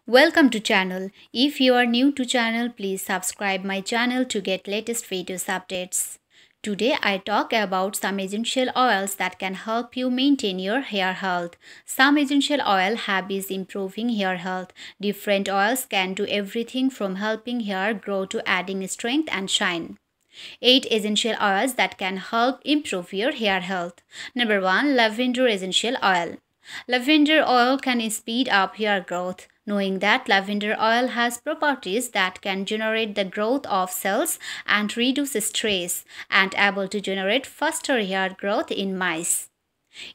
Welcome to channel. If you are new to channel, please subscribe my channel to get latest videos updates. Today I talk about some essential oils that can help you maintain your hair health. Some essential oil habits improving hair health. Different oils can do everything from helping hair grow to adding strength and shine. 8 essential oils that can help improve your hair health. Number 1. Lavender essential oil. Lavender oil can speed up hair growth. Knowing that lavender oil has properties that can generate the growth of cells and reduce stress and able to generate faster hair growth in mice.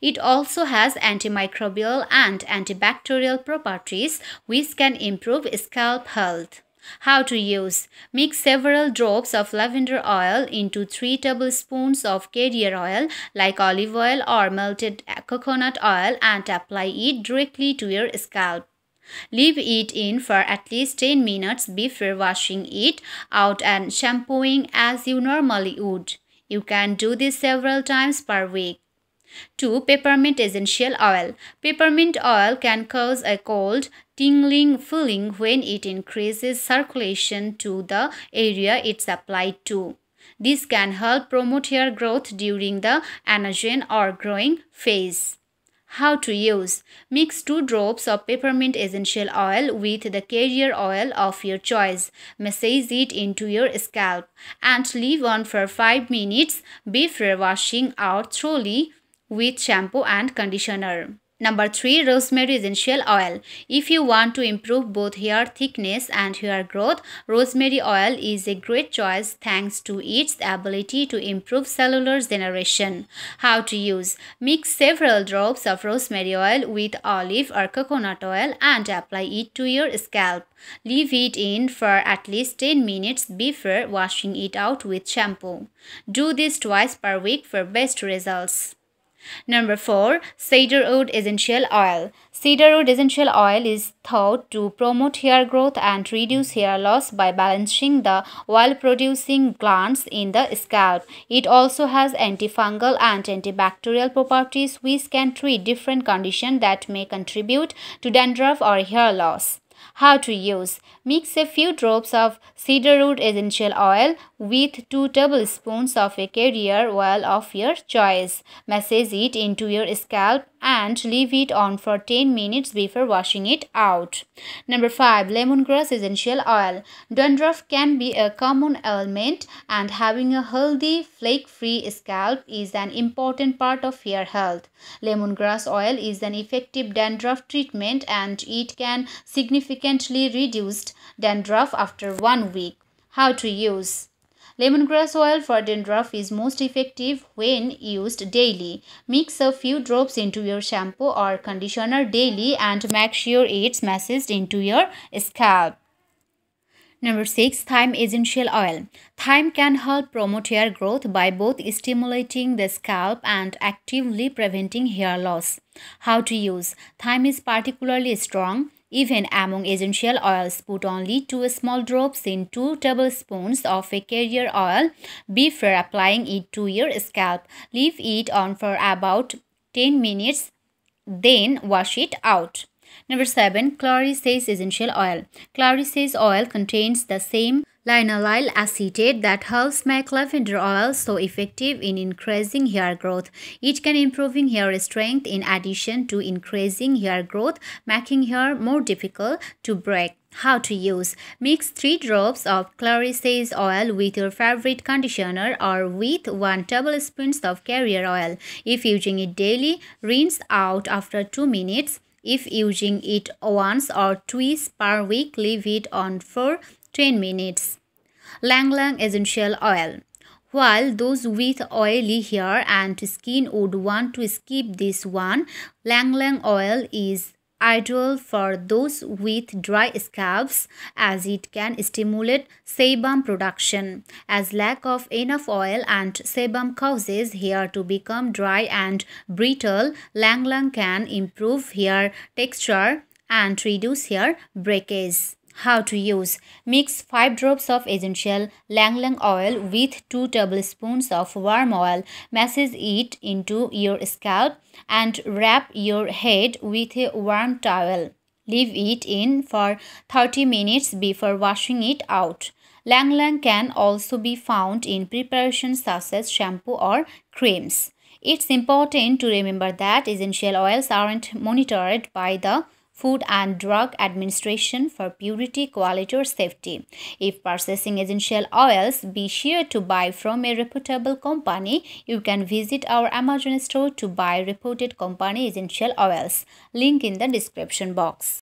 It also has antimicrobial and antibacterial properties which can improve scalp health. How to use? Mix several drops of lavender oil into 3 tablespoons of carrier oil like olive oil or melted coconut oil and apply it directly to your scalp. Leave it in for at least 10 minutes before washing it out and shampooing as you normally would. You can do this several times per week. 2. Peppermint essential oil. Peppermint oil can cause a cold, tingling feeling when it increases circulation to the area it's applied to. This can help promote hair growth during the anagen or growing phase. How to use? Mix 2 drops of peppermint essential oil with the carrier oil of your choice. Massage it into your scalp and leave on for 5 minutes before washing out thoroughly with shampoo and conditioner. Number 3. Rosemary essential oil. If you want to improve both hair thickness and hair growth, rosemary oil is a great choice thanks to its ability to improve cellular generation. How to use? Mix several drops of rosemary oil with olive or coconut oil and apply it to your scalp. Leave it in for at least 10 minutes before washing it out with shampoo. Do this twice per week for best results. Number 4. Cedarwood essential oil. Cedarwood essential oil is thought to promote hair growth and reduce hair loss by balancing the oil-producing glands in the scalp. It also has antifungal and antibacterial properties which can treat different conditions that may contribute to dandruff or hair loss. How to use? Mix a few drops of cedarwood essential oil with 2 tablespoons of a carrier oil of your choice. Massage it into your scalp and leave it on for 10 minutes before washing it out. Number 5. Lemongrass essential oil. Dandruff can be a common ailment and having a healthy, flake-free scalp is an important part of hair health. Lemongrass oil is an effective dandruff treatment and it can significantly reduce dandruff after 1 week. How to use? Lemongrass oil for dandruff is most effective when used daily. Mix a few drops into your shampoo or conditioner daily and make sure it's massaged into your scalp. Number 6. Thyme essential oil. Thyme can help promote hair growth by both stimulating the scalp and actively preventing hair loss. How to use? Thyme is particularly strong. Even among essential oils, put only 2 small drops in 2 tablespoons of a carrier oil before applying it to your scalp. Leave it on for about 10 minutes, then wash it out. Number 7. Clary Sage essential oil. Clary Sage oil contains the same linolyl acetate that helps make lavender oil so effective in increasing hair growth. It can improving hair strength in addition to increasing hair growth, making hair more difficult to break. How to use? Mix 3 drops of clary sage oil with your favorite conditioner or with 1 tablespoon of carrier oil. If using it daily, rinse out after 2 minutes. If using it once or twice per week, leave it on for 10 minutes. Ylang Ylang essential oil. While those with oily hair and skin would want to skip this one, Ylang Ylang oil is ideal for those with dry scalps as it can stimulate sebum production. As lack of enough oil and sebum causes hair to become dry and brittle, Ylang Ylang can improve hair texture and reduce hair breakage. How to use? Mix 5 drops of essential Ylang Ylang oil with 2 tablespoons of warm oil. Massage it into your scalp and wrap your head with a warm towel. Leave it in for 30 minutes before washing it out. Lang Lang can also be found in preparations such as shampoo or creams. It's important to remember that essential oils aren't monitored by the Food and Drug Administration for purity, quality, or safety. If purchasing essential oils, be sure to buy from a reputable company. You can visit our Amazon store to buy reputed company essential oils. Link in the description box.